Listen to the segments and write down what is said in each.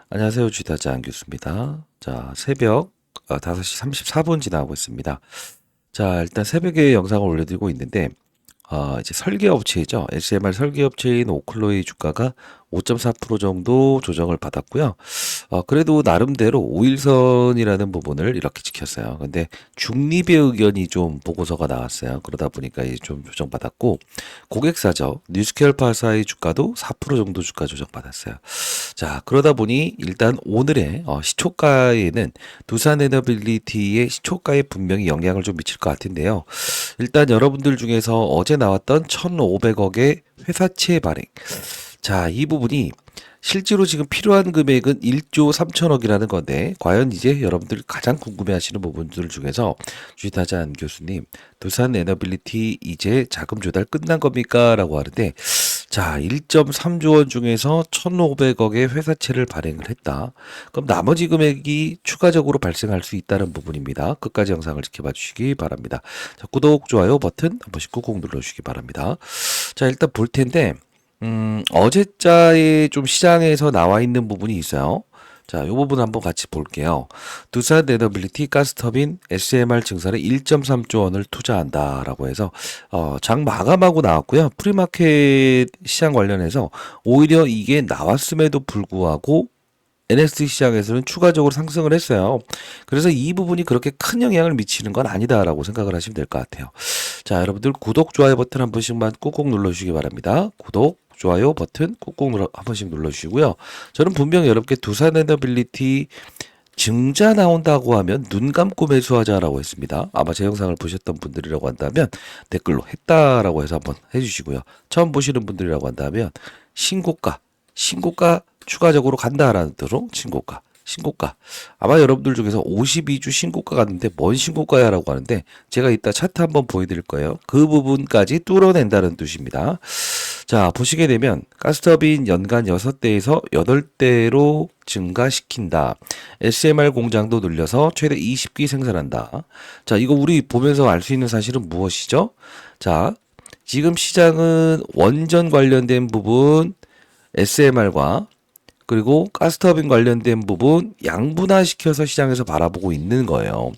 안녕하세요. 주다자 안교수입니다. 자, 새벽 5시 34분 지나고 있습니다. 자, 일단 새벽에 영상을 올려드리고 있는데, 이제 설계업체이죠. SMR 설계업체인 오클로의 주가가 5.4% 정도 조정을 받았고요. 그래도 나름대로 5일선이라는 부분을 이렇게 지켰어요. 근데 중립의 의견이 좀 보고서가 나왔어요. 그러다 보니까 이제 좀 조정받았고, 고객사죠. 뉴스케어파사의 주가도 4% 정도 주가 조정받았어요. 자, 그러다 보니 일단 오늘의 시초가에는 두산 에너빌리티의 시초가에 분명히 영향을 좀 미칠 것 같은데요. 일단 여러분들 중에서 어제 나왔던 1,500억의 회사채 발행. 자, 이 부분이 실제로 지금 필요한 금액은 1조 3천억이라는 건데, 과연 이제 여러분들 가장 궁금해 하시는 부분들 중에서 주식타잔 교수님, 두산 에너빌리티 이제 자금 조달 끝난 겁니까? 라고 하는데, 자, 1.3조 원 중에서 1,500억의 회사채를 발행을 했다. 그럼 나머지 금액이 추가적으로 발생할 수 있다는 부분입니다. 끝까지 영상을 지켜봐 주시기 바랍니다. 자, 구독, 좋아요 버튼 한 번씩 꾹꾹 눌러주시기 바랍니다. 자, 일단 볼 텐데, 어제자에 좀 시장에서 나와 있는 부분이 있어요. 자, 이 부분 한번 같이 볼게요. 두산 에너빌리티 가스터빈 SMR 증설에 1.3조 원을 투자한다라고 해서 장 마감하고 나왔고요. 프리마켓 시장 관련해서 오히려 이게 나왔음에도 불구하고 NSD 시장에서는 추가적으로 상승을 했어요. 그래서 이 부분이 그렇게 큰 영향을 미치는 건 아니다라고 생각을 하시면 될 것 같아요. 자, 여러분들 구독, 좋아요 버튼 한 번씩만 꾹꾹 눌러주시기 바랍니다. 구독, 좋아요 버튼 꾹꾹 한 번씩 눌러주시고요. 저는 분명히 여러분께 두산 에너빌리티 증자 나온다고 하면 눈 감고 매수하자라고 했습니다. 아마 제 영상을 보셨던 분들이라고 한다면 댓글로 했다라고 해서 한번 해주시고요. 처음 보시는 분들이라고 한다면 신고가 추가적으로 간다라는 뜻으로 신고가. 아마 여러분들 중에서 52주 신고가 갔는데 뭔 신고가야라고 하는데 제가 이따 차트 한번 보여드릴 거예요. 그 부분까지 뚫어낸다는 뜻입니다. 자, 보시게 되면 가스터빈 연간 6대에서 8대로 증가시킨다. SMR 공장도 늘려서 최대 20기 생산한다. 자, 이거 우리 보면서 알 수 있는 사실은 무엇이죠? 자, 지금 시장은 원전 관련된 부분 SMR과 그리고 가스터빈 관련된 부분 양분화시켜서 시장에서 바라보고 있는 거예요.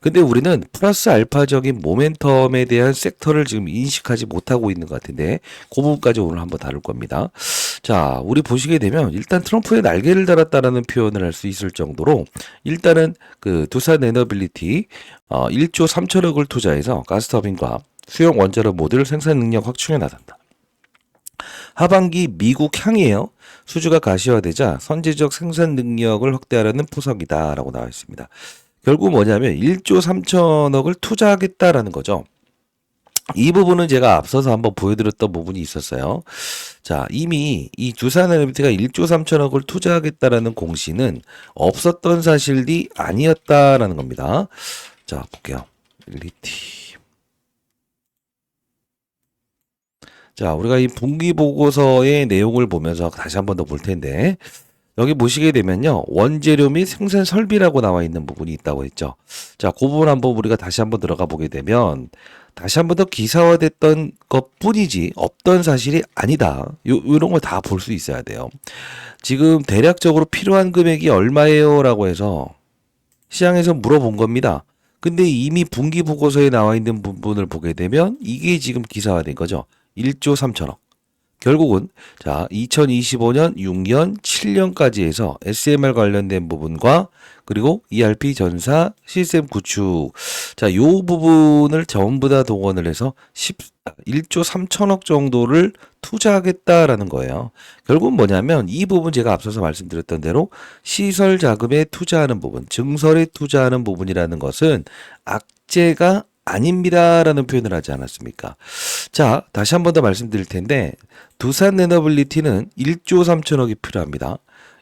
근데 우리는 플러스 알파적인 모멘텀에 대한 섹터를 지금 인식하지 못하고 있는 것 같은데 그 부분까지 오늘 한번 다룰 겁니다. 자, 우리 보시게 되면 일단 트럼프의 날개를 달았다라는 표현을 할 수 있을 정도로 일단은 그 두산 에너빌리티 1조 3천억을 투자해서 가스터빈과 수용 원자로 모듈 생산 능력 확충에 나선다. 하반기 미국 향이에요. 수주가 가시화되자 선제적 생산 능력을 확대하려는 포석이다라고 나와 있습니다. 결국 뭐냐면 1조 3천억을 투자하겠다라는 거죠. 이 부분은 제가 앞서서 한번 보여드렸던 부분이 있었어요. 자, 이미 이 두산에너비티가 1조 3천억을 투자하겠다라는 공시는 없었던 사실이 아니었다라는 겁니다. 자, 볼게요. 리티. 자, 우리가 이 분기 보고서의 내용을 보면서 다시 한번 더 볼 텐데, 여기 보시게 되면요, 원재료 및 생산 설비라고 나와 있는 부분이 있다고 했죠. 자, 그 부분 한번 우리가 다시 한번 들어가 보게 되면, 다시 한번 더 기사화됐던 것 뿐이지, 없던 사실이 아니다. 요런 걸 다 볼 수 있어야 돼요. 지금 대략적으로 필요한 금액이 얼마예요? 라고 해서 시장에서 물어본 겁니다. 근데 이미 분기 보고서에 나와 있는 부분을 보게 되면, 이게 지금 기사화된 거죠. 1조 3천억. 결국은 자 2025년 6년 7년까지 해서 SMR 관련된 부분과 그리고 ERP 전사 시스템 구축 자요 부분을 전부 다 동원을 해서 1조 3천억 정도를 투자하겠다라는 거예요. 결국은 뭐냐면 이 부분 제가 앞서서 말씀드렸던 대로 시설 자금에 투자하는 부분, 증설에 투자하는 부분이라는 것은 악재가 아닙니다라는 표현을 하지 않았습니까? 자, 다시 한 번 더 말씀드릴 텐데 두산 에너빌리티는 1조 3천억이 필요합니다.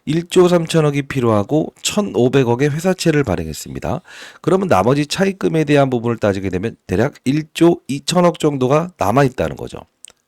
1조 3천억이 필요하고 1,500억의 회사채를 발행했습니다. 그러면 나머지 차입금에 대한 부분을 따지게 되면 대략 1조 2천억 정도가 남아있다는 거죠.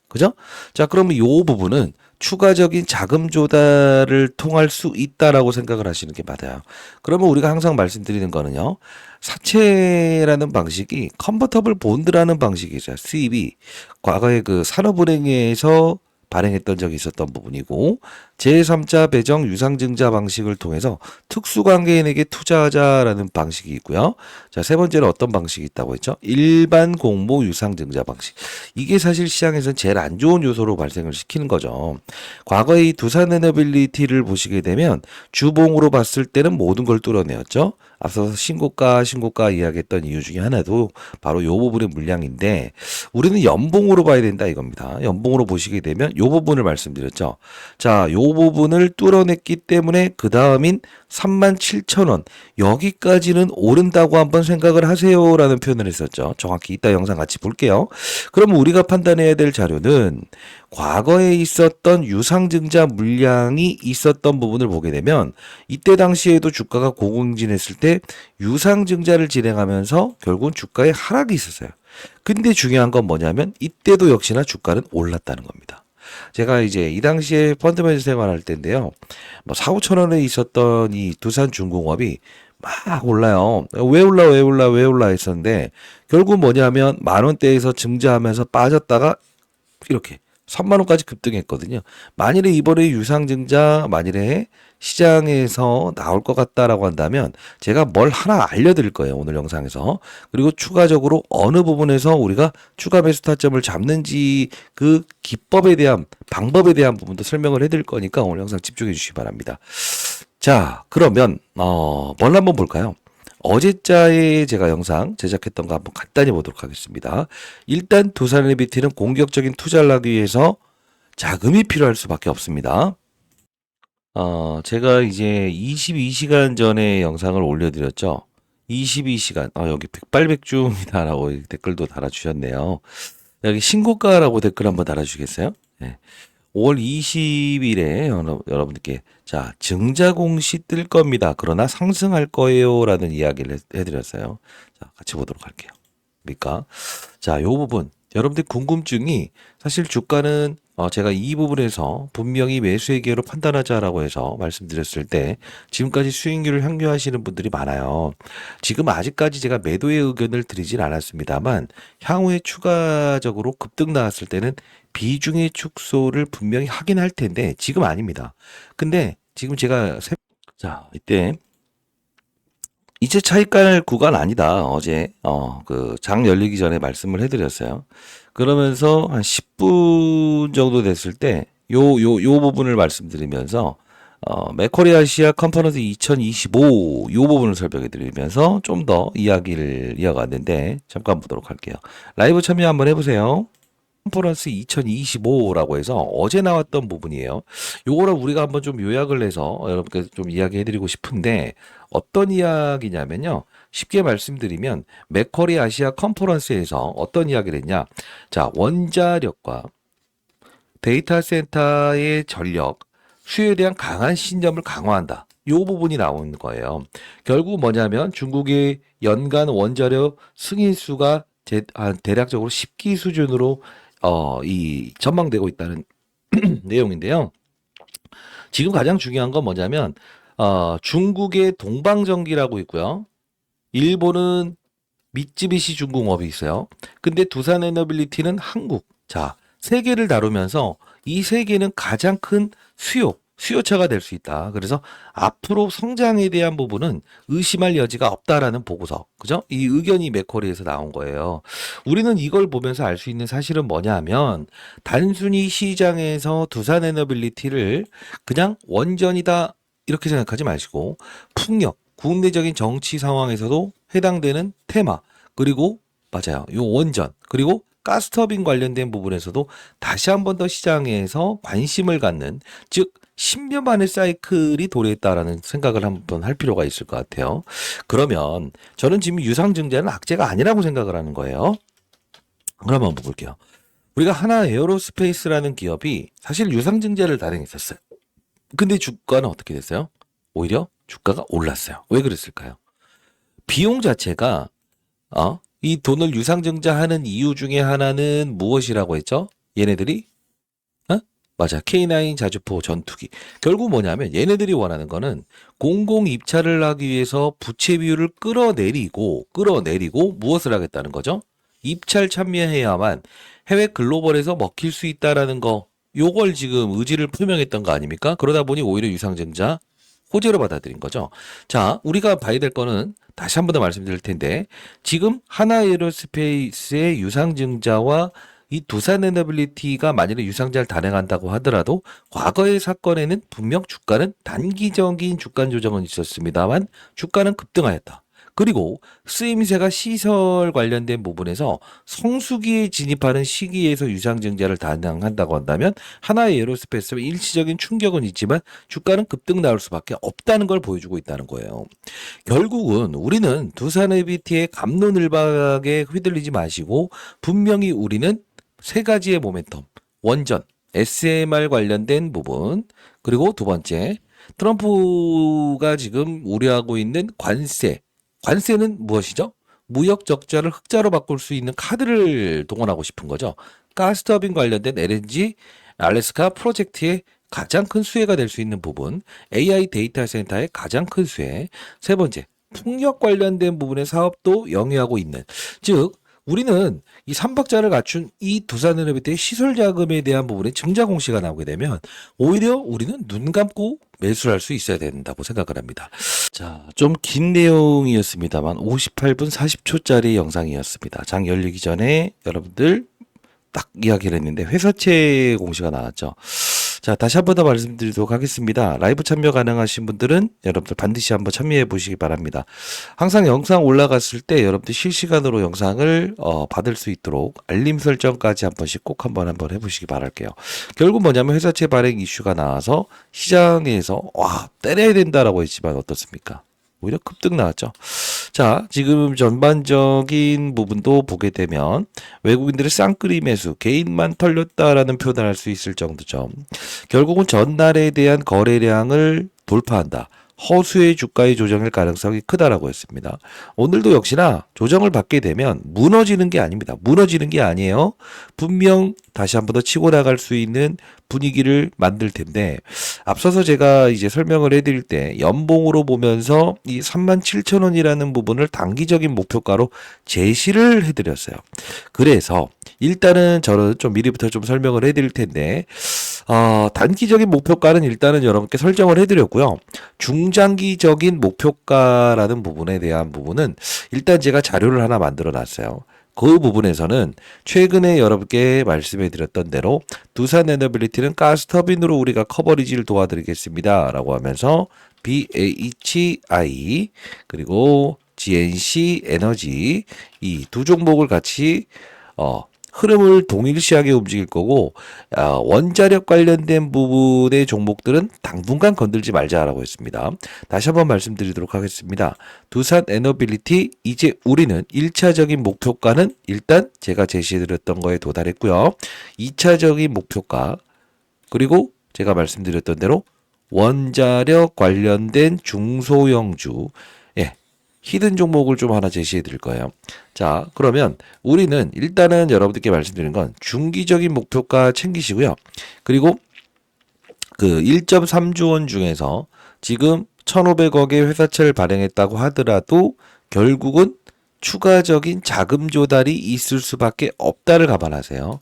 그죠? 자, 그러면 이 부분은 추가적인 자금 조달을 통할 수 있다라고 생각을 하시는 게 맞아요. 그러면 우리가 항상 말씀드리는 거는요. 사채라는 방식이 컨버터블 본드라는 방식이죠. 수입이 과거에 그 산업은행에서 발행했던 적이 있었던 부분이고 제3자 배정 유상증자 방식을 통해서 특수관계인에게 투자하자라는 방식이 있고요. 자, 세 번째는 어떤 방식이 있다고 했죠? 일반 공모 유상증자 방식. 이게 사실 시장에서는 제일 안 좋은 요소로 발생을 시키는 거죠. 과거에 이 두산에너빌리티를 보시게 되면 주봉으로 봤을 때는 모든 걸 뚫어내었죠. 앞서서 신고가 이야기했던 이유 중에 하나도 바로 요 부분의 물량인데 우리는 연봉으로 봐야 된다 이겁니다. 연봉으로 보시게 되면 요 부분을 말씀드렸죠. 자, 요 부분을 뚫어냈기 때문에 그 다음인 37,000원 여기까지는 오른다고 한번 생각을 하세요라는 표현을 했었죠. 정확히 이따 영상 같이 볼게요. 그럼 우리가 판단해야 될 자료는 과거에 있었던 유상증자 물량이 있었던 부분을 보게 되면 이때 당시에도 주가가 고공행진했을 때 유상증자를 진행하면서 결국은 주가에 하락이 있었어요. 근데 중요한 건 뭐냐면 이때도 역시나 주가는 올랐다는 겁니다. 제가 이제 이 당시에 펀드매니저 생활할 때인데요. 뭐 4, 5천 원에 있었던 이 두산중공업이 막 올라요. 왜 올라 했었는데 결국 뭐냐면 만 원대에서 증자하면서 빠졌다가 이렇게 3만 원까지 급등했거든요. 만일에 이번에 유상증자 만일에 시장에서 나올 것 같다라고 한다면 제가 뭘 하나 알려드릴 거예요. 오늘 영상에서. 그리고 추가적으로 어느 부분에서 우리가 추가 매수 타점을 잡는지 그 기법에 대한 방법에 대한 부분도 설명을 해드릴 거니까 오늘 영상 집중해 주시기 바랍니다. 자, 그러면 뭘 한번 볼까요? 어제자에 제가 영상 제작했던 거 한번 간단히 보도록 하겠습니다. 일단 두산에너빌리티는 공격적인 투자를 하기 위해서 자금이 필요할 수밖에 없습니다. 제가 이제 22시간 전에 영상을 올려드렸죠. 22시간, 여기 백발백중이다라고 댓글도 달아주셨네요. 여기 신고가라고 댓글 한번 달아주시겠어요? 네. 5월 20일에 여러분들께 자 증자 공시 뜰 겁니다. 그러나 상승할 거예요라는 이야기를 해드렸어요. 자 같이 보도록 할게요. 그러니까 자 요 부분 여러분들 궁금증이 사실 주가는 제가 이 부분에서 분명히 매수의 기회로 판단하자라고 해서 말씀드렸을 때 지금까지 수익률을 향유하시는 분들이 많아요. 지금 아직까지 제가 매도의 의견을 드리진 않았습니다만 향후에 추가적으로 급등 나왔을 때는 비중의 축소를 분명히 하긴 할 텐데 지금 아닙니다. 근데 지금 제가 자 이때 이제 차익갈 구간 아니다. 어제 그 장 열리기 전에 말씀을 해드렸어요. 그러면서 한 10분 정도 됐을 때 요 부분을 말씀드리면서 맥쿼리 아시아 컨퍼런스 2025 요 부분을 설명해 드리면서 좀 더 이야기를 이어갔는데 잠깐 보도록 할게요. 라이브 참여 한번 해보세요. 컨퍼런스 2025라고 해서 어제 나왔던 부분이에요. 요거를 우리가 한번 좀 요약을 해서 여러분께 좀 이야기해 드리고 싶은데 어떤 이야기냐면요. 쉽게 말씀드리면 맥쿼리 아시아 컨퍼런스에서 어떤 이야기를 했냐. 자, 원자력과 데이터 센터의 전력, 수요에 대한 강한 신념을 강화한다. 요 부분이 나오는 거예요. 결국 뭐냐면 중국의 연간 원자력 승인수가 대략적으로 10기 수준으로 이 전망되고 있다는 내용인데요. 지금 가장 중요한 건 뭐냐면 중국의 동방전기라고 있고요. 일본은 미쯔비시 중공업이 있어요. 근데 두산에너빌리티는 한국. 자, 세 개를 다루면서 이 세 개는 가장 큰 수요처가 될 수 있다. 그래서 앞으로 성장에 대한 부분은 의심할 여지가 없다라는 보고서. 그죠? 이 의견이 맥쿼리에서 나온 거예요. 우리는 이걸 보면서 알 수 있는 사실은 뭐냐 하면 단순히 시장에서 두산에너빌리티를 그냥 원전이다 이렇게 생각하지 마시고 풍력, 국내적인 정치 상황에서도 해당되는 테마, 그리고 맞아요. 요 원전, 그리고 가스터빈 관련된 부분에서도 다시 한 번 더 시장에서 관심을 갖는, 즉 10년 만의 사이클이 도래했다라는 생각을 한번 할 필요가 있을 것 같아요. 그러면 저는 지금 유상증자는 악재가 아니라고 생각을 하는 거예요. 그럼 한번 볼게요. 우리가 하나 에어로스페이스라는 기업이 사실 유상증자를 단행했었어요. 근데 주가는 어떻게 됐어요? 오히려 주가가 올랐어요. 왜 그랬을까요? 비용 자체가 이 돈을 유상증자하는 이유 중에 하나는 무엇이라고 했죠? 얘네들이 맞아. K9 자주포 전투기. 결국 뭐냐면 얘네들이 원하는 거는 공공 입찰을 하기 위해서 부채 비율을 끌어내리고 무엇을 하겠다는 거죠? 입찰 참여해야만 해외 글로벌에서 먹힐 수 있다라는 거 요걸 지금 의지를 표명했던 거 아닙니까? 그러다 보니 오히려 유상증자 호재로 받아들인 거죠. 자, 우리가 봐야 될 거는 다시 한 번 더 말씀드릴 텐데 지금 하나에어로스페이스의 유상증자와 이 두산에너빌리티가 만일에 유상증자를 단행한다고 하더라도 과거의 사건에는 분명 주가는 단기적인 주가 조정은 있었습니다만 주가는 급등하였다. 그리고 쓰임새가 시설 관련된 부분에서 성수기에 진입하는 시기에서 유상증자를 단행한다고 한다면 하나의 에어로스페이스는 일시적인 충격은 있지만 주가는 급등 나올 수밖에 없다는 걸 보여주고 있다는 거예요. 결국은 우리는 두산에비티의 갑론을박에 휘둘리지 마시고 분명히 우리는 세 가지의 모멘텀, 원전, SMR 관련된 부분, 그리고 두 번째, 트럼프가 지금 우려하고 있는 관세. 관세는 무엇이죠? 무역 적자를 흑자로 바꿀 수 있는 카드를 동원하고 싶은 거죠. 가스터빈 관련된 LNG 알래스카 프로젝트의 가장 큰 수혜가 될 수 있는 부분, AI 데이터 센터의 가장 큰 수혜. 세 번째, 풍력 관련된 부분의 사업도 영위하고 있는. 즉, 우리는 이 삼박자를 갖춘 이 두산에너비티의 시설 자금에 대한 부분에 증자 공시가 나오게 되면 오히려 우리는 눈 감고 매수를 할 수 있어야 된다고 생각을 합니다. 자, 좀 긴 내용이었습니다만 58분 40초짜리 영상이었습니다. 장 열리기 전에 여러분들 딱 이야기를 했는데 회사채 공시가 나왔죠. 자, 다시 한 번 더 말씀드리도록 하겠습니다. 라이브 참여 가능하신 분들은 여러분들 반드시 한번 참여해 보시기 바랍니다. 항상 영상 올라갔을 때 여러분들 실시간으로 영상을 받을 수 있도록 알림 설정까지 한 번씩 꼭 한번 해보시기 바랄게요. 결국 뭐냐면 회사채 발행 이슈가 나와서 시장에서 와 때려야 된다라고 했지만 어떻습니까? 오히려 급등 나왔죠. 자, 지금 전반적인 부분도 보게 되면 외국인들의 쌍끌이 매수, 개인만 털렸다라는 표현을 할 수 있을 정도죠. 결국은 전날에 대한 거래량을 돌파한다. 허수의 주가의 조정일 가능성이 크다라고 했습니다. 오늘도 역시나 조정을 받게 되면 무너지는 게 아닙니다. 무너지는 게 아니에요. 분명 다시 한 번 더 치고 나갈 수 있는 분위기를 만들 텐데 앞서서 제가 이제 설명을 해드릴 때 연봉으로 보면서 이 37,000원이라는 부분을 단기적인 목표가로 제시를 해드렸어요. 그래서 일단은 저는 좀 미리부터 좀 설명을 해드릴 텐데 단기적인 목표가는 일단은 여러분께 설정을 해드렸고요. 중장기적인 목표가라는 부분에 대한 부분은 일단 제가 자료를 하나 만들어 놨어요. 그 부분에서는 최근에 여러분께 말씀해 드렸던 대로 두산에너빌리티는 가스터빈으로 우리가 커버리지를 도와드리겠습니다 라고 하면서 BHI 그리고 GNC 에너지 이 두 종목을 같이 흐름을 동일시하게 움직일 거고 원자력 관련된 부분의 종목들은 당분간 건들지 말자라고 했습니다. 다시 한번 말씀드리도록 하겠습니다. 두산에너빌리티 이제 우리는 1차적인 목표가는 일단 제가 제시해드렸던 거에 도달했고요. 2차적인 목표가 그리고 제가 말씀드렸던 대로 원자력 관련된 중소형주 히든 종목을 좀 하나 제시해 드릴 거예요. 자, 그러면 우리는 일단은 여러분들께 말씀드리는 건 중기적인 목표가 챙기시고요. 그리고 그 1.3조 원 중에서 지금 1,500억의 회사채를 발행했다고 하더라도 결국은 추가적인 자금 조달이 있을 수밖에 없다를 감안하세요.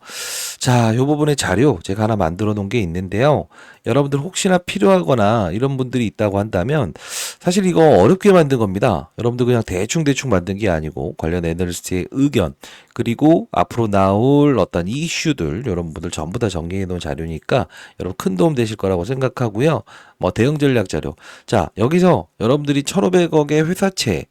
자, 이 부분의 자료 제가 하나 만들어 놓은 게 있는데요. 여러분들 혹시나 필요하거나 이런 분들이 있다고 한다면 사실 이거 어렵게 만든 겁니다. 여러분들 그냥 대충 만든 게 아니고 관련 애널리스트의 의견 그리고 앞으로 나올 어떤 이슈들 여러분들 전부 다 정리해 놓은 자료니까 여러분 큰 도움 되실 거라고 생각하고요. 뭐 대응 전략 자료. 자, 여기서 여러분들이 1,500억의 회사채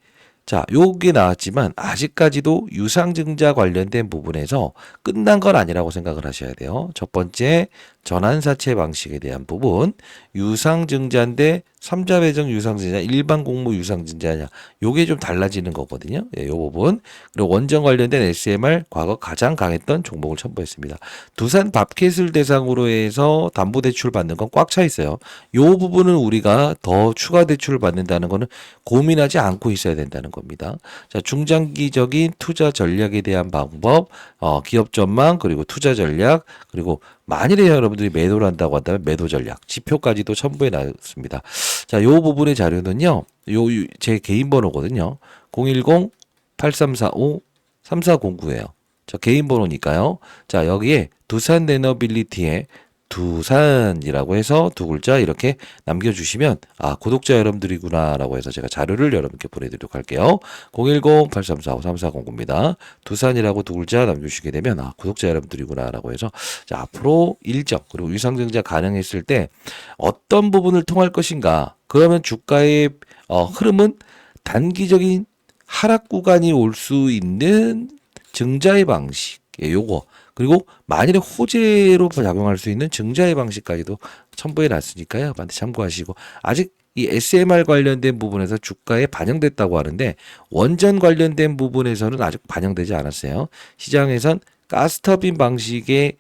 자, 요게 나왔지만 아직까지도 유상증자 관련된 부분에서 끝난 건 아니라고 생각을 하셔야 돼요. 첫 번째, 전환사채 방식에 대한 부분, 유상증자인데 3자 배정 유상증자, 일반 공모 유상증자냐, 요게 좀 달라지는 거거든요. 예, 요 부분. 그리고 원전 관련된 SMR 과거 가장 강했던 종목을 첨부했습니다. 두산 밥켓을 대상으로 해서 담보대출 받는 건 꽉 차 있어요. 요 부분은 우리가 더 추가 대출을 받는다는 거는 고민하지 않고 있어야 된다는 겁니다. 자, 중장기적인 투자 전략에 대한 방법, 기업 전망, 그리고 투자 전략, 그리고 만일에 여러분들이 매도를 한다고 한다면 매도 전략, 지표까지도 첨부해 놨습니다. 자, 요 부분의 자료는요, 제 개인 번호거든요. 010-8345-3409예요. 저 개인 번호니까요. 자, 여기에 두산에너빌리티의 두산이라고 해서 두 글자 이렇게 남겨주시면 구독자 여러분들이구나라고 해서 제가 자료를 여러분께 보내드리도록 할게요. 010-8345-3409입니다. 두산이라고 두 글자 남겨주시게 되면 구독자 여러분들이구나라고 해서 자, 앞으로 일정 그리고 유상증자 가능했을 때 어떤 부분을 통할 것인가, 그러면 주가의 흐름은 단기적인 하락 구간이 올 수 있는 증자의 방식, 요거, 그리고 만일에 호재로 작용할 수 있는 증자의 방식까지도 첨부해 놨으니까요. 반드시 참고하시고, 아직 이 SMR 관련된 부분에서 주가에 반영됐다고 하는데 원전 관련된 부분에서는 아직 반영되지 않았어요. 시장에선 가스터빈 방식의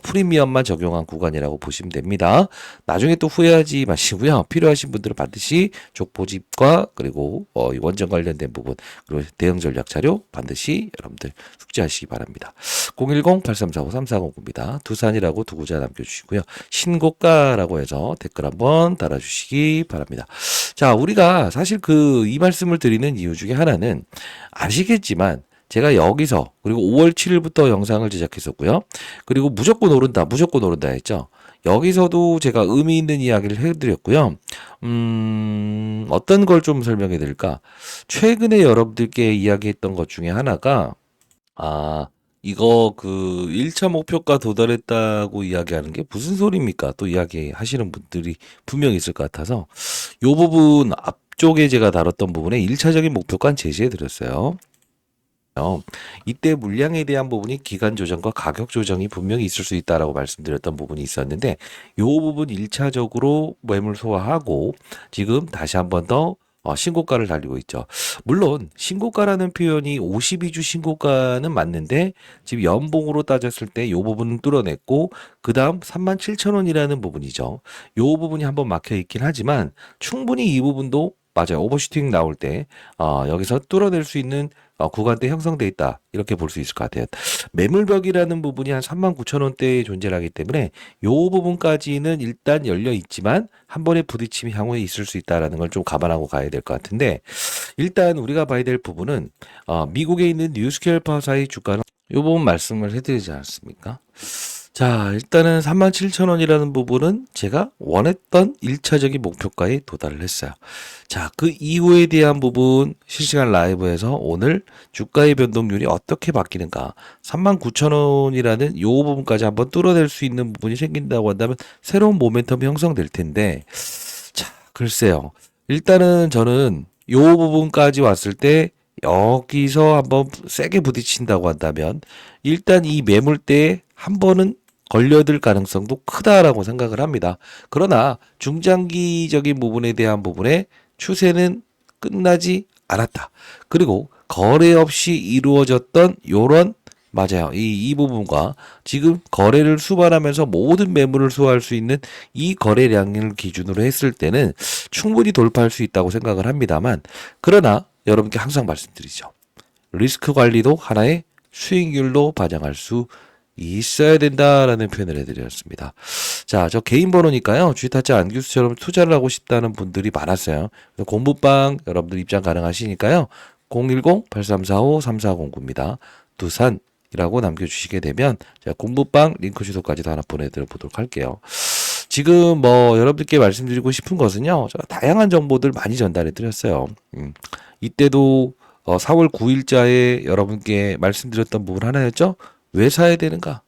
프리미엄만 적용한 구간이라고 보시면 됩니다. 나중에 또 후회하지 마시고요. 필요하신 분들은 반드시 족보집과 그리고 이 원전 관련된 부분 그리고 대응 전략 자료 반드시 여러분들 숙지하시기 바랍니다. 010-8345-3409입니다. 두산이라고 두 글자 남겨주시고요. 신고가라고 해서 댓글 한번 달아주시기 바랍니다. 자, 우리가 사실 이 말씀을 드리는 이유 중에 하나는 아시겠지만 제가 여기서 그리고 5월 7일부터 영상을 제작했었고요. 그리고 무조건 오른다 했죠. 여기서도 제가 의미 있는 이야기를 해드렸고요. 어떤 걸 좀 설명해 드릴까? 최근에 여러분들께 이야기했던 것 중에 하나가 이거 1차 목표가 도달했다고 이야기하는 게 무슨 소리입니까? 또 이야기하시는 분들이 분명히 있을 것 같아서 요 부분 앞쪽에 제가 다뤘던 부분에 1차적인 목표가는 제시해 드렸어요. 이때 물량에 대한 부분이 기간 조정과 가격 조정이 분명히 있을 수 있다라고 말씀드렸던 부분이 있었는데 이 부분 1차적으로 매물 소화하고 지금 다시 한 번 더 신고가를 달리고 있죠. 물론 신고가라는 표현이 52주 신고가는 맞는데 지금 연봉으로 따졌을 때 이 부분은 뚫어냈고 그 다음 37,000원이라는 부분이죠. 이 부분이 한번 막혀 있긴 하지만 충분히 이 부분도 맞아요. 오버슈팅 나올 때 여기서 뚫어낼 수 있는 구간대 형성돼 있다. 이렇게 볼 수 있을 것 같아요. 매물벽이라는 부분이 한 39,000원대에 존재를 하기 때문에 이 부분까지는 일단 열려 있지만 한 번에 부딪힘이 향후에 있을 수 있다는 걸 좀 감안하고 가야 될 것 같은데 일단 우리가 봐야 될 부분은 미국에 있는 뉴스케일 파사의 주가는 이 부분 말씀을 해드리지 않았습니까? 자, 일단은 37,000원이라는 부분은 제가 원했던 1차적인 목표가에 도달을 했어요. 자, 그 이후에 대한 부분 실시간 라이브에서 오늘 주가의 변동률이 어떻게 바뀌는가 39,000원이라는 요 부분까지 한번 뚫어낼 수 있는 부분이 생긴다고 한다면 새로운 모멘텀이 형성될 텐데 자, 글쎄요. 일단은 저는 요 부분까지 왔을 때 여기서 한번 세게 부딪힌다고 한다면 일단 이 매물대에 한 번은 걸려들 가능성도 크다라고 생각을 합니다. 그러나 중장기적인 부분에 대한 부분의 추세는 끝나지 않았다. 그리고 거래 없이 이루어졌던 요런 맞아요. 이 부분과 지금 거래를 수반하면서 모든 매물을 소화할 수 있는 이 거래량을 기준으로 했을 때는 충분히 돌파할 수 있다고 생각을 합니다만 그러나 여러분께 항상 말씀드리죠. 리스크 관리도 하나의 수익률로 반영할 수 있어야 된다라는 표현을 해드렸습니다. 자, 저 개인 번호니까요. 주식타짜 안규수처럼 투자를 하고 싶다는 분들이 많았어요. 공부방 여러분들 입장 가능하시니까요. 010-8345-3409입니다. 두산이라고 남겨주시게 되면 제가 공부방 링크 주소까지도 하나 보내드려 보도록 할게요. 지금 여러분들께 말씀드리고 싶은 것은요. 제가 다양한 정보들 많이 전달해 드렸어요. 이때도 4월 9일자에 여러분께 말씀드렸던 부분 하나였죠. 왜 사야 되는가?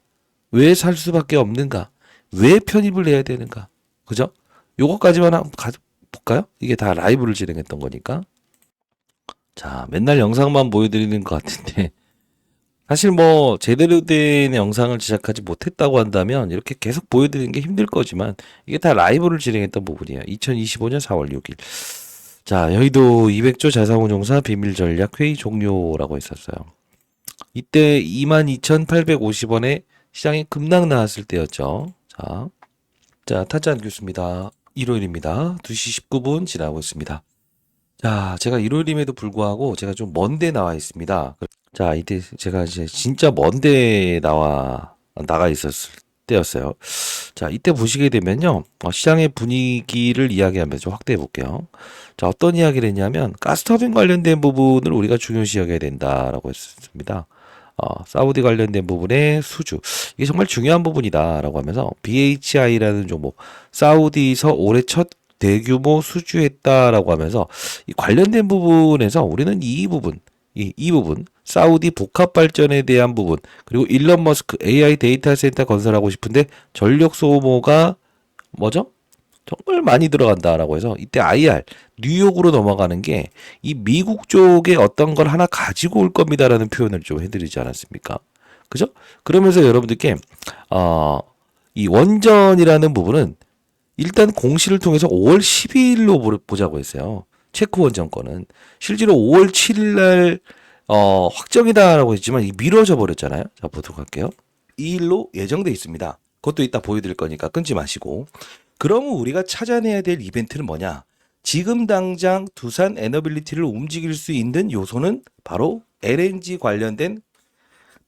왜 살 수밖에 없는가? 왜 편입을 해야 되는가? 그죠? 요거까지만 한번 볼까요? 이게 다 라이브를 진행했던 거니까. 자, 맨날 영상만 보여드리는 것 같은데 사실 제대로 된 영상을 제작하지 못했다고 한다면 이렇게 계속 보여드리는 게 힘들 거지만 이게 다 라이브를 진행했던 부분이에요. 2025년 4월 6일. 자, 여의도 200조 자산운용사 비밀 전략 회의 종료라고 했었어요. 이때 22,850원에 시장이 급락 나왔을 때였죠. 자, 타짜 안규수입니다. 일요일입니다. 2시 19분 지나고 있습니다. 자, 제가 일요일임에도 불구하고 제가 좀 먼데 나와 있습니다. 자, 이때 제가 이제 진짜 먼데 나가 있었을 때였어요. 자, 이때 보시게 되면요. 시장의 분위기를 이야기하면서 좀 확대해 볼게요. 자, 어떤 이야기를 했냐면 가스터빈 관련된 부분을 우리가 중요시 여겨야 된다라고 했습니다. 사우디 관련된 부분의 수주. 이게 정말 중요한 부분이다라고 하면서 BHI라는 종목, 사우디에서 올해 첫 대규모 수주했다라고 하면서 이 관련된 부분에서 우리는 이 부분, 사우디 복합 발전에 대한 부분, 그리고 일론 머스크 AI 데이터 센터 건설하고 싶은데 전력 소모가 뭐죠? 정말 많이 들어간다라고 해서 이때 IR 뉴욕으로 넘어가는 게 이 미국 쪽에 어떤 걸 하나 가지고 올 겁니다라는 표현을 좀 해드리지 않았습니까? 그죠? 그러면서 여러분들께 이 원전이라는 부분은 일단 공시를 통해서 5월 12일로 보자고 했어요. 체코 원전 건은 실제로 5월 7일 날 확정이다라고 했지만 이 미뤄져 버렸잖아요. 자, 보도록 할게요. 2일로 예정돼 있습니다. 그것도 이따 보여드릴 거니까 끊지 마시고. 그러면 우리가 찾아내야 될 이벤트는 뭐냐? 지금 당장 두산 에너빌리티를 움직일 수 있는 요소는 바로 LNG 관련된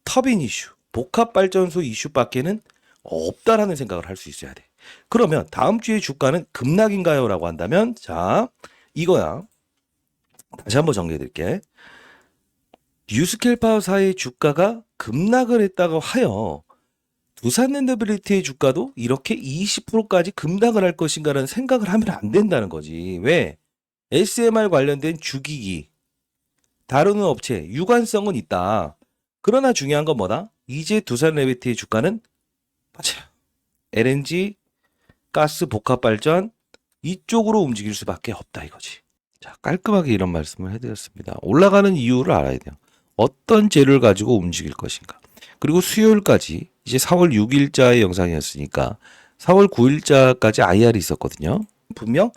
터빈 이슈, 복합발전소 이슈밖에는 없다라는 생각을 할 수 있어야 돼. 그러면 다음 주에 주가는 급락인가요? 라고 한다면 자, 이거야. 다시 한번 정리해 드릴게. 뉴스케일 파워사의 주가가 급락을 했다고 하여 두산엔더빌리티의 주가도 이렇게 20%까지 급락을 할 것인가라는 생각을 하면 안 된다는 거지. 왜? SMR 관련된 주기기, 다루는 업체, 유관성은 있다. 그러나 중요한 건 뭐다? 이제 두산엔더빌리티의 주가는 맞아요. LNG, 가스 복합 발전 이쪽으로 움직일 수밖에 없다 이거지. 자, 깔끔하게 이런 말씀을 해드렸습니다. 올라가는 이유를 알아야 돼요. 어떤 재료를 가지고 움직일 것인가. 그리고 수요일까지 이제 4월 6일자의 영상이었으니까 4월 9일자까지 IR이 있었거든요. 분명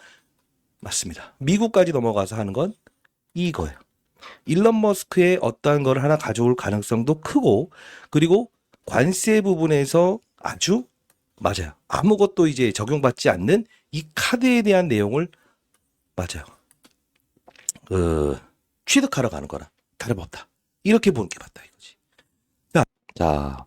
맞습니다. 미국까지 넘어가서 하는 건 이거예요. 일론 머스크의 어떠한 걸 하나 가져올 가능성도 크고, 그리고 관세 부분에서 아주 맞아요. 아무것도 이제 적용받지 않는 이 카드에 대한 내용을 맞아요. 취득하러 가는 거랑 다름없다. 이렇게 보는 게 맞다 이거지. 자,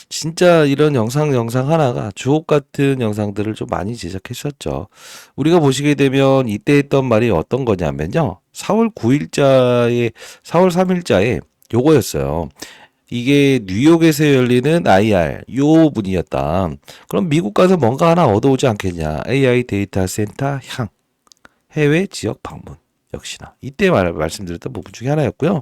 진짜 이런 영상 하나가 주옥 같은 영상들을 좀 많이 제작했었죠. 우리가 보시게 되면 이때 했던 말이 어떤 거냐면요. 4월 9일자에, 4월 3일자에 요거였어요. 이게 뉴욕에서 열리는 IR 요 분이었다. 그럼 미국 가서 뭔가 하나 얻어오지 않겠냐. AI 데이터 센터 향 해외 지역 방문. 역시나 이때 말씀드렸던 부분 중에 하나였고요.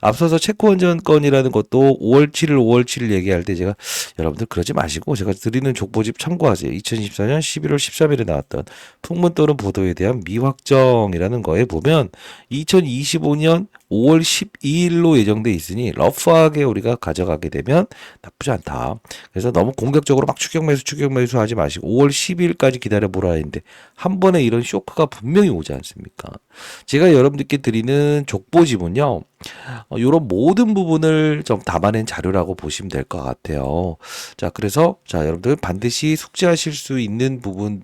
앞서서 체코 원전 건이라는 것도 5월 7일 얘기할 때 제가 여러분들 그러지 마시고 제가 드리는 족보집 참고하세요. 2024년 11월 13일에 나왔던 풍문 떠는 보도에 대한 미확정이라는 거에 보면 2025년 5월 12일로 예정돼 있으니 러프하게 우리가 가져가게 되면 나쁘지 않다. 그래서 너무 공격적으로 막 추격 매수 하지 마시고 5월 12일까지 기다려 보라 했는데 한 번에 이런 쇼크가 분명히 오지 않습니까? 제가 여러분들께 드리는 족보집은요, 이런 모든 부분을 좀 담아낸 자료라고 보시면 될 것 같아요. 자, 그래서 자, 여러분들 반드시 숙지하실 수 있는 부분,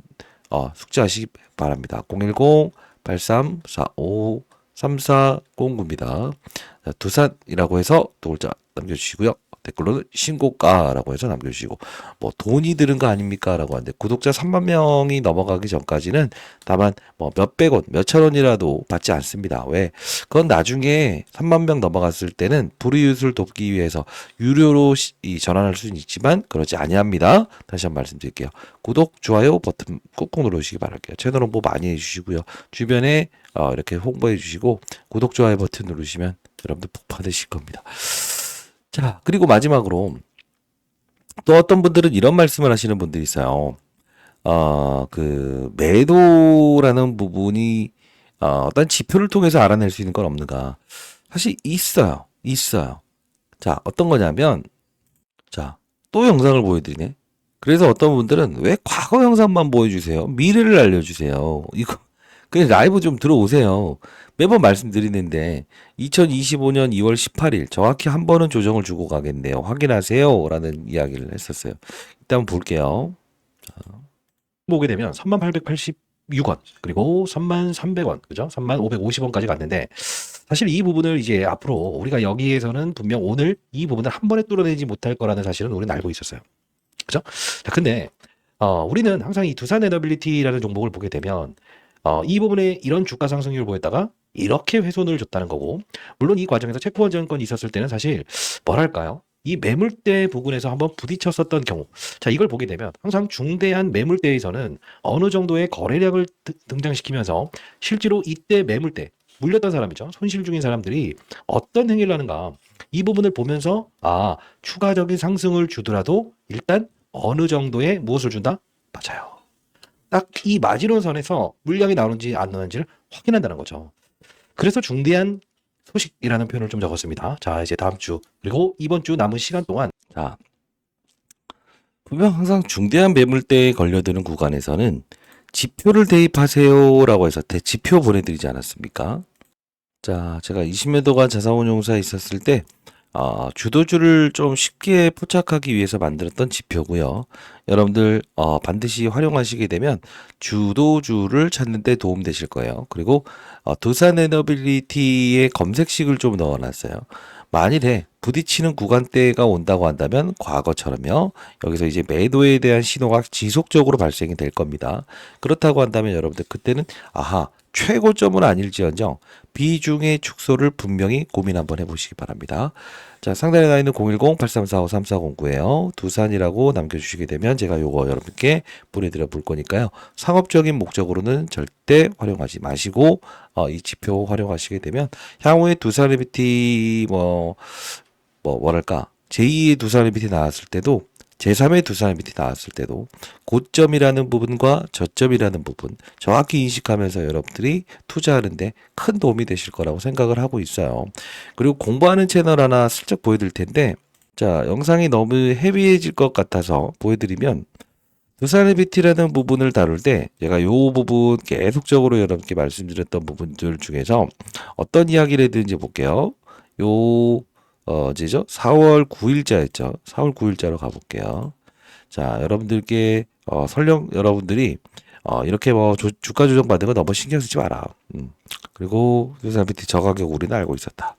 숙지하시기 바랍니다. 010-8345-3409입니다. 두산이라고 해서 또 글자 남겨주시고요. 댓글로는 신고가라고 해서 남겨주시고, 뭐 돈이 드는 거 아닙니까? 라고 하는데, 구독자 3만 명이 넘어가기 전까지는 다만 뭐 몇백 원, 몇천 원이라도 받지 않습니다. 왜? 그건 나중에 3만 명 넘어갔을 때는 불이웃을 돕기 위해서 유료로 전환할 수는 있지만 그렇지 아니합니다. 다시 한번 말씀드릴게요. 구독, 좋아요 버튼 꾹꾹 눌러주시기 바랄게요. 채널 홍보 많이 해주시고요. 주변에 이렇게 홍보해 주시고 구독, 좋아요 버튼 누르시면 여러분들 복 받으실 겁니다. 자, 그리고 마지막으로 또 어떤 분들은 이런 말씀을 하시는 분들이 있어요. 매도라는 부분이 어떤 지표를 통해서 알아낼 수 있는 건 없는가? 사실 있어요. 자, 어떤 거냐면, 자, 또 영상을 보여드리네. 그래서 어떤 분들은 왜 과거 영상만 보여주세요? 미래를 알려주세요. 이거 그냥 라이브 좀 들어오세요. 매번 말씀드리는데 2025년 2월 18일 정확히 한 번은 조정을 주고 가겠네요. 확인하세요. 라는 이야기를 했었어요. 일단 한번 볼게요. 보게 되면 3886원 그리고 3300원 그죠? 3550원까지 갔는데 사실 이 부분을 이제 앞으로 우리가 여기에서는 분명 오늘 이 부분을 한 번에 뚫어내지 못할 거라는 사실은 우리는 알고 있었어요. 그죠? 자, 근데 우리는 항상 이 두산 에너빌리티라는 종목을 보게 되면 이 부분에 이런 주가 상승률을 보였다가 이렇게 훼손을 줬다는 거고, 물론 이 과정에서 체포원전권이 있었을 때는 사실 뭐랄까요? 이 매물대 부분에서 한번 부딪혔었던 경우, 자, 이걸 보게 되면 항상 중대한 매물대에서는 어느 정도의 거래량을 등장시키면서 실제로 이때 매물대, 물렸던 사람이죠. 손실 중인 사람들이 어떤 행위를 하는가. 이 부분을 보면서, 아, 추가적인 상승을 주더라도 일단 어느 정도의 무엇을 준다? 맞아요. 딱 이 마지노선에서 물량이 나오는지 안 나오는지를 확인한다는 거죠. 그래서 중대한 소식이라는 표현을 좀 적었습니다. 자, 이제 다음 주, 그리고 이번 주 남은 시간 동안 자, 분명 항상 중대한 매물대에 걸려드는 구간에서는 지표를 대입하세요라고 해서 대지표 보내드리지 않았습니까? 자, 제가 20년 동안 자산운용사에 있었을 때 주도주를 좀 쉽게 포착하기 위해서 만들었던 지표고요. 여러분들 반드시 활용하시게 되면 주도주를 찾는 데 도움 되실 거예요. 그리고 두산 에너빌리티의 검색식을 좀 넣어놨어요. 만일에 부딪히는 구간대가 온다고 한다면 과거처럼요. 여기서 이제 매도에 대한 신호가 지속적으로 발생이 될 겁니다. 그렇다고 한다면 여러분들 그때는 아하 최고점은 아닐지언정 비중의 축소를 분명히 고민 한번 해보시기 바랍니다. 자, 상단에 나 있는 010-8345-3409에요. 두산이라고 남겨주시게 되면 제가 요거 여러분께 보내드려 볼 거니까요. 상업적인 목적으로는 절대 활용하지 마시고 이 지표 활용하시게 되면 향후에 두산 에비티 뭐랄까 제2의 두산 에비티 나왔을 때도 제3의 두산 에비티 나왔을 때도 고점이라는 부분과 저점이라는 부분 정확히 인식하면서 여러분들이 투자하는데 큰 도움이 되실 거라고 생각을 하고 있어요. 그리고 공부하는 채널 하나 슬쩍 보여드릴 텐데 자 영상이 너무 헤비해질 것 같아서 보여드리면 두산 에비티라는 부분을 다룰 때 제가 요 부분 계속적으로 여러분께 말씀드렸던 부분들 중에서 어떤 이야기를 했는지 볼게요. 요 어제죠? 4월 9일자였죠. 4월 9일자로 가볼게요. 자, 여러분들께 설령 여러분들이 이렇게 뭐 주가 조정 받는 거 너무 신경 쓰지 마라. 그리고 두산 에비티 저가격 우리는 알고 있었다.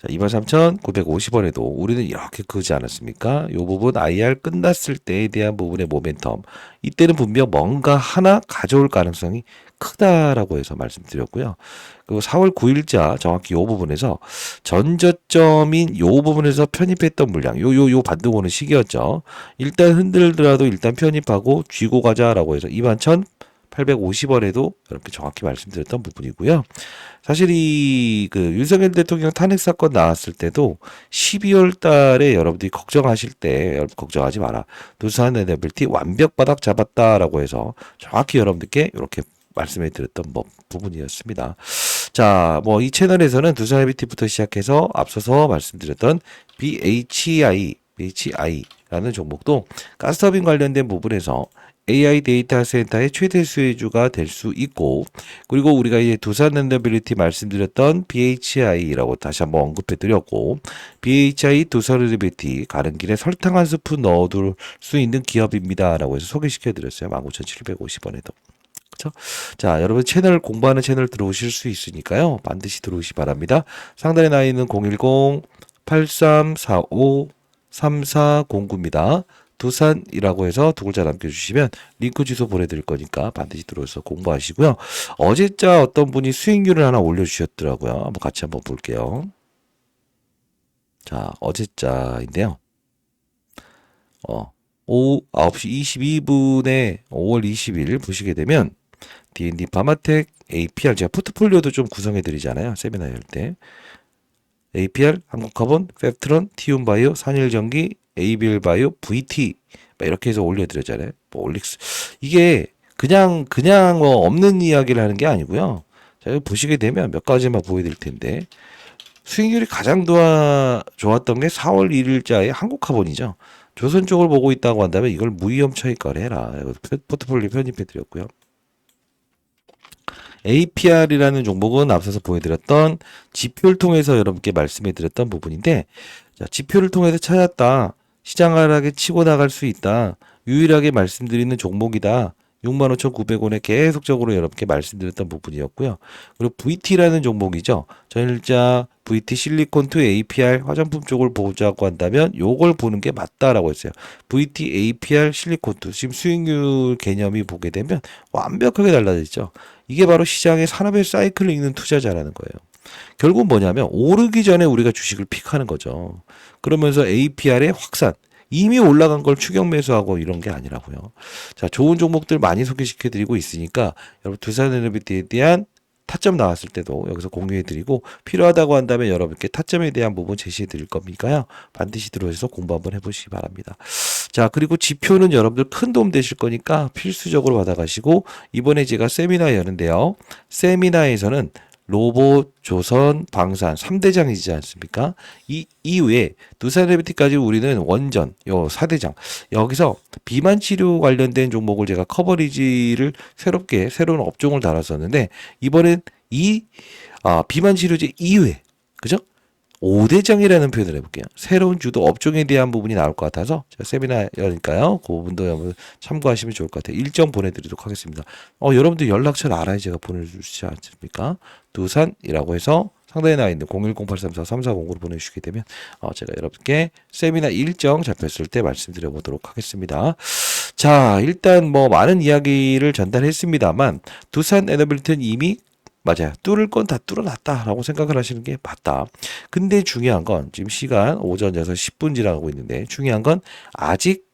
자, 23,950원에도 우리는 이렇게 크지 않았습니까? 이 부분 IR 끝났을 때에 대한 부분의 모멘텀. 이때는 분명 뭔가 하나 가져올 가능성이 크다라고 해서 말씀드렸고요. 그리고 4월 9일자 정확히 이 부분에서 전저점인 이 부분에서 편입했던 물량, 요 반등 오는 시기였죠. 일단 흔들더라도 일단 편입하고 쥐고 가자라고 해서 21,850원에도 이렇게 정확히 말씀드렸던 부분이고요. 사실 그 윤석열 대통령 탄핵 사건 나왔을 때도 12월 달에 여러분들이 걱정하실 때 여러분 걱정하지 마라. 두산 에너빌티 완벽 바닥 잡았다라고 해서 정확히 여러분들께 이렇게 말씀해 드렸던 부분이었습니다. 자, 이 채널에서는 두산 에너빌티부터 시작해서 앞서서 말씀드렸던 BHI라는 종목도 가스터빈 관련된 부분에서 AI 데이터 센터의 최대 수혜주가 될 수 있고, 그리고 우리가 이제 두산 엔더빌리티 말씀드렸던 BHI라고 다시 한번 언급해 드렸고, BHI 두산 엔더빌리티 가는 길에 설탕 한 스푼 넣어둘 수 있는 기업입니다라고 해서 소개시켜 드렸어요. 19,750원에도. 그렇죠? 자, 여러분 채널 공부하는 채널 들어오실 수 있으니까요. 반드시 들어오시 바랍니다. 상단에 나 있는 010-8345-3409입니다. 두산이라고 해서 두 글자 남겨주시면 링크 주소 보내드릴 거니까 반드시 들어오셔서 공부하시고요. 어제자 어떤 분이 수익률을 하나 올려주셨더라고요. 한번 같이 한번 볼게요. 자, 어제자인데요. 오후 9시 22분에 5월 20일 보시게 되면 D&D 파마텍 APR 제가 포트폴리오도 좀 구성해 드리잖아요. 세미나 할 때. APR, 한국카본, 펩트론, 티움바이오, 산일전기, ABL바이오, VT 이렇게 해서 올려드렸잖아요. 올릭스 이게 그냥 없는 이야기를 하는 게 아니고요. 자, 보시게 되면 몇 가지만 보여드릴 텐데 수익률이 가장 좋았던 게 4월 1일자의 한국카본이죠. 조선 쪽을 보고 있다고 한다면 이걸 무위험 차익거래 해라. 포트폴리오 편입해드렸고요. APR이라는 종목은 앞서서 보여드렸던 지표를 통해서 여러분께 말씀해드렸던 부분인데, 자, 지표를 통해서 찾았다. 시장 하락에 치고 나갈 수 있다. 유일하게 말씀드리는 종목이다. 65,900원에 계속적으로 여러분께 말씀드렸던 부분이었고요. 그리고 VT라는 종목이죠. 전일자 VT 실리콘 투 APR 화장품 쪽을 보자고 한다면 요걸 보는 게 맞다라고 했어요. VT APR 실리콘 투 지금 수익률 개념이 보게 되면 완벽하게 달라져 있죠. 이게 바로 시장의 산업의 사이클을 읽는 투자자라는 거예요. 결국 뭐냐면 오르기 전에 우리가 주식을 픽하는 거죠. 그러면서 APR의 확산, 이미 올라간 걸 추격 매수하고 이런 게 아니라고요. 자, 좋은 종목들 많이 소개시켜 드리고 있으니까 여러분 두산에너비티에 대한 타점 나왔을 때도 여기서 공유해 드리고 필요하다고 한다면 여러분께 타점에 대한 부분 제시해 드릴 거니까요. 반드시 들어오셔서 공부 한번 해보시기 바랍니다. 자, 그리고 지표는 여러분들 큰 도움 되실 거니까 필수적으로 받아가시고 이번에 제가 세미나 여는데요. 세미나에서는 로봇, 조선, 방산 3대장이지 않습니까? 이 이후에 두산에너비티까지 우리는 원전, 요 4대장. 여기서 비만 치료 관련된 종목을 제가 커버리지를 새롭게 새로운 업종을 달았었는데 이번엔 이 비만 치료제 이후에 그죠? 5대장이라는 표현을 해볼게요. 새로운 주도 업종에 대한 부분이 나올 것 같아서 제가 세미나여니까요. 그 부분도 여러분 참고하시면 좋을 것 같아요. 일정 보내드리도록 하겠습니다. 여러분들 연락처를 알아야 제가 보내주시지 않습니까? 두산이라고 해서 상단에 나와 있는 010-834-3409로 보내주시게 되면 제가 여러분께 세미나 일정 잡혔을 때 말씀드려 보도록 하겠습니다. 자, 일단 뭐 많은 이야기를 전달했습니다만 두산 에너빌리티는 이미 맞아요. 뚫을 건 다 뚫어놨다라고 생각을 하시는 게 맞다. 근데 중요한 건 지금 시간 오전 6시 10분 지나가고 있는데 중요한 건 아직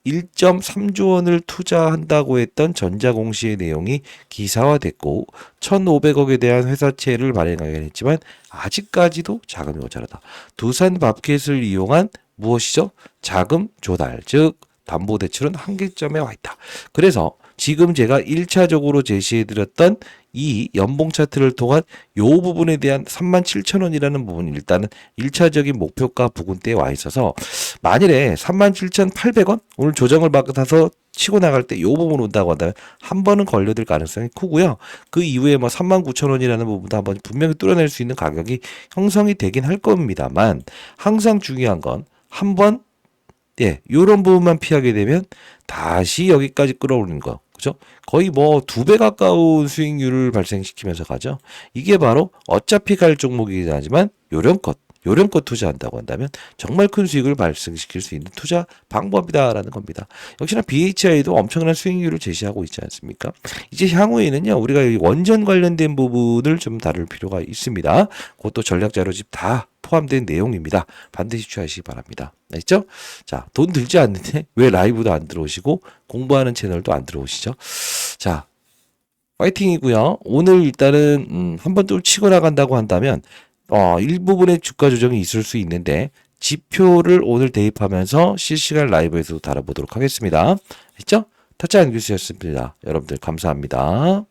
1.3조 원을 투자한다고 했던 전자공시의 내용이 기사화됐고 1,500억에 대한 회사채를 발행하긴 했지만 아직까지도 자금이 모자라다. 두산 밥켓을 이용한 무엇이죠? 자금 조달, 즉 담보대출은 한계점에 와 있다. 그래서 지금 제가 1차적으로 제시해드렸던 이 연봉 차트를 통한 요 부분에 대한 37,000원이라는 부분이 일단은 1차적인 목표가 부근대에 와 있어서 만일에 37,800원 오늘 조정을 받아서 치고 나갈 때 요 부분 온다고 한다면 한 번은 걸려들 가능성이 크고요. 그 이후에 뭐 39,000원이라는 부분도 한번 분명히 뚫어낼 수 있는 가격이 형성이 되긴 할 겁니다만 항상 중요한 건 한번 요런 부분만 피하게 되면 다시 여기까지 끌어올리는 거. 그죠? 거의 뭐 2배 가까운 수익률을 발생시키면서 가죠. 이게 바로 어차피 갈 종목이긴 하지만 요령껏 투자한다고 한다면 정말 큰 수익을 발생시킬 수 있는 투자 방법이다라는 겁니다. 역시나 BHI도 엄청난 수익률을 제시하고 있지 않습니까? 이제 향후에는요, 우리가 이 원전 관련된 부분을 좀 다룰 필요가 있습니다. 그것도 전략 자료집 다 포함된 내용입니다. 반드시 취하시기 바랍니다. 알겠죠? 자, 돈 들지 않는데 왜 라이브도 안 들어오시고 공부하는 채널도 안 들어오시죠? 자, 파이팅이고요. 오늘 일단은 한번 또 치고 나간다고 한다면 일부분의 주가 조정이 있을 수 있는데 지표를 오늘 대입하면서 실시간 라이브에서도 다뤄보도록 하겠습니다. 했죠? 타짜 안규수였습니다. 여러분들 감사합니다.